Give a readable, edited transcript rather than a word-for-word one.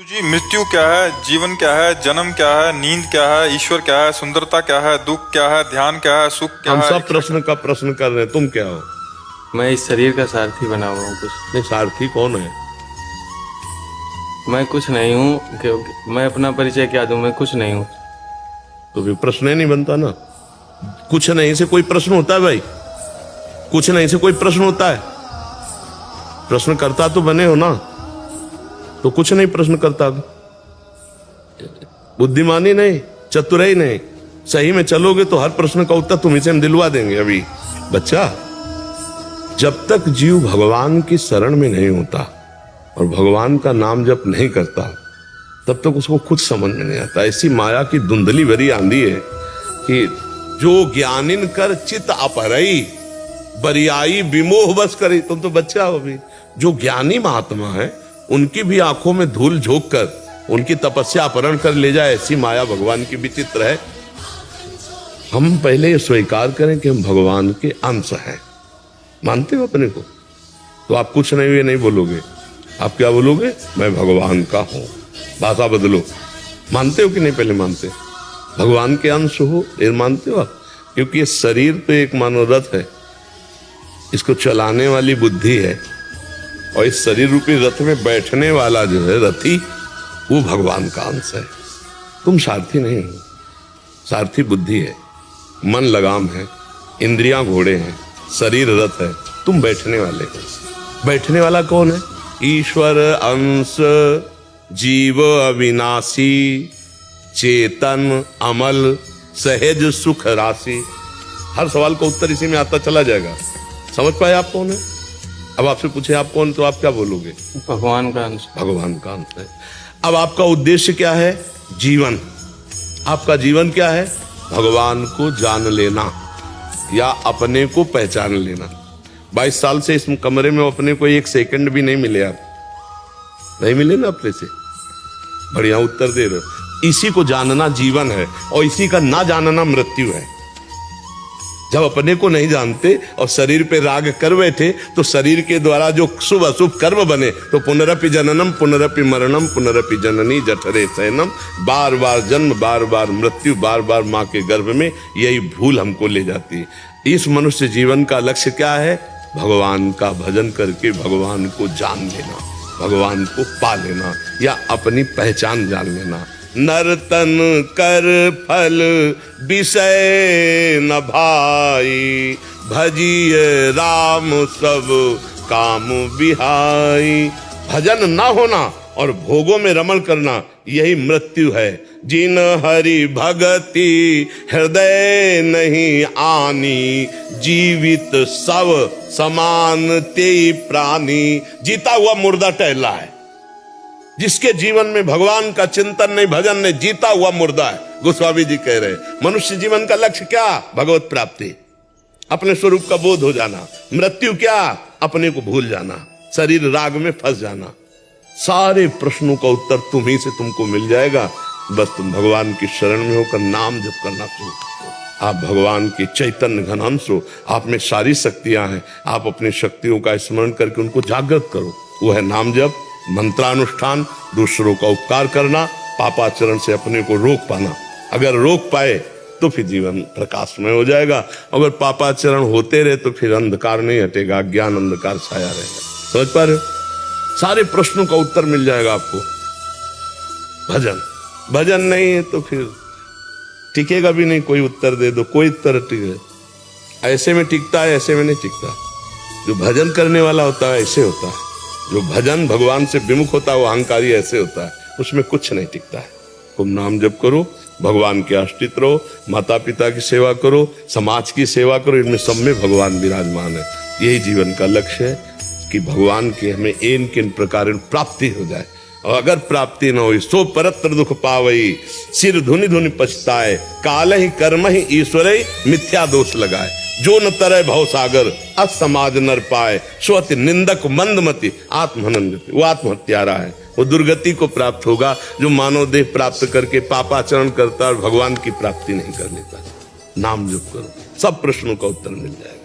जी, मृत्यु क्या है, जीवन क्या है, जन्म क्या है, नींद क्या है, ईश्वर क्या है, सुंदरता क्या है, दुख क्या है, ध्यान क्या है, सुख क्या हम है? सब प्रश्न का प्रश्न कर रहे हैं। तुम क्या हो? मैं इस शरीर का सारथी बना हुआ हूँ कुछ। नहीं, सारथी कौन है? मैं कुछ नहीं हूँ क्योंकि मैं अपना परिचय क्या दूं, मैं कुछ नहीं हूँ। तो फिर प्रश्न ही नहीं बनता ना। कुछ नहीं से कोई प्रश्न होता है भाई? कुछ नहीं से कोई प्रश्न होता है? प्रश्न करता तो बने हो ना, तो कुछ नहीं प्रश्न करता। बुद्धिमानी नहीं, चतुराई नहीं, सही में चलोगे तो हर प्रश्न का उत्तर तुम्ही से हम दिलवा देंगे। अभी बच्चा, जब तक जीव भगवान की शरण में नहीं होता और भगवान का नाम जप नहीं करता, तब तक उसको कुछ समझ में नहीं आता। ऐसी माया की धुंधली भरी आंधी है कि जो ज्ञानिन कर चित अपहरई बरियाई विमोह बस करी। तुम तो बच्चा हो भी। जो ज्ञानी महात्मा है उनकी भी आंखों में धूल झोंक कर उनकी तपस्या अपहरण कर ले जाए, ऐसी माया भगवान की विचित्र है। हम पहले ये स्वीकार करें कि हम भगवान के अंश हैं। मानते हो अपने को? तो आप कुछ नहीं, ये नहीं बोलोगे। आप क्या बोलोगे? मैं भगवान का हूं। भाषा बदलो। मानते हो कि नहीं? पहले मानते भगवान के अंश हो, ये मानते हो आप? क्योंकि ये शरीर तो एक मानो रथ है, इसको चलाने वाली बुद्धि है, और इस शरीर रूपी रथ में बैठने वाला जो है रथी, वो भगवान का अंश है। तुम सारथी नहीं हो। सारथी बुद्धि है, मन लगाम है, इंद्रियां घोड़े हैं, शरीर रथ है, तुम बैठने वाले हो। बैठने वाला कौन है? ईश्वर अंश, जीव अविनाशी, चेतन अमल, सहज सुख राशि। हर सवाल का उत्तर इसी में आता चला जाएगा। समझ पाए आप कौन है? अब आपसे पूछे आप कौन, तो आप क्या बोलोगे? भगवान का अंश। भगवान का अंश है। अब आपका उद्देश्य क्या है? जीवन। आपका जीवन क्या है? भगवान को जान लेना या अपने को पहचान लेना। 22 साल से इस कमरे में अपने को एक सेकंड भी नहीं मिले। आप नहीं मिले ना अपने से? बढ़िया उत्तर दे रहे हो। इसी को जानना जीवन है, और इसी का ना जानना मृत्यु है। जब अपने को नहीं जानते और शरीर पे राग कर बैठे, तो शरीर के द्वारा जो शुभ अशुभ कर्म बने, तो पुनरपि जननम पुनरपि मरणम पुनरपि जननी जठरे शयनम, बार बार जन्म, बार बार मृत्यु, बार बार माँ के गर्भ में। यही भूल हमको ले जाती है। इस मनुष्य जीवन का लक्ष्य क्या है? भगवान का भजन करके भगवान को जान लेना, भगवान को पा लेना, या अपनी पहचान जान लेना। नर्तन कर फल विषय न भाई, भजिए राम सब काम बिहाई। भजन ना होना और भोगों में रमण करना, यही मृत्यु है। जिन हरि भगति हृदय नहीं आनी, जीवित सब समान ते प्राणी। जीता हुआ मुर्दा टहला है। जिसके जीवन में भगवान का चिंतन नहीं, भजन नहीं, जीता हुआ मुर्दा है। गोस्वामी जी कह रहे हैं मनुष्य जीवन का लक्ष्य क्या? भगवत प्राप्ति, अपने स्वरूप का बोध हो जाना। मृत्यु क्या? अपने को भूल जाना, शरीर राग में फंस जाना। सारे प्रश्नों का उत्तर तुम्ही से तुमको मिल जाएगा। बस तुम भगवान की शरण में होकर नाम जप करना शुरू करो। आप भगवान के चैतन्य घन अंश हो, आप में सारी शक्तियां हैं। आप अपनी शक्तियों का स्मरण करके उनको जागृत करो। वो है नाम जप, मंत्रानुष्ठान, दूसरों का उपकार करना, पापाचरण से अपने को रोक पाना। अगर रोक पाए तो फिर जीवन प्रकाशमय हो जाएगा। अगर पापाचरण होते रहे तो फिर अंधकार नहीं हटेगा, ज्ञान अंधकार छाया रहेगा। समझ पा रहे हो? सारे प्रश्नों का उत्तर मिल जाएगा आपको। भजन, भजन नहीं है तो फिर टिकेगा भी नहीं। कोई उत्तर दे दो, कोई उत्तर टिके। ऐसे में टिकता है, ऐसे में नहीं टिकता। जो भजन करने वाला होता है ऐसे होता है। जो भजन भगवान से विमुख होता है वो अहंकारी ऐसे होता है, उसमें कुछ नहीं टिकता है। तुम नाम जप करो, भगवान के आश्रित रहो, माता पिता की सेवा करो, समाज की सेवा करो। इनमें सब में भगवान विराजमान है। यही जीवन का लक्ष्य है कि भगवान के हमें इन किन प्रकार प्राप्ति हो जाए। और अगर प्राप्ति न हो, सो परत्र दुख पावई, सिर धुनि धुनि पछताए, काल ही कर्म ही ईश्वर मिथ्या दोष लगाए। जो न तरय भव सागर, असमाज नर पाए, स्वति निंदक मंदमति आत्महनन। वो आत्महत्यारा है, वो दुर्गति को प्राप्त होगा जो मानव देह प्राप्त करके पापाचरण करता और भगवान की प्राप्ति नहीं कर लेता। नाम जप करो, सब प्रश्नों का उत्तर मिल जाएगा।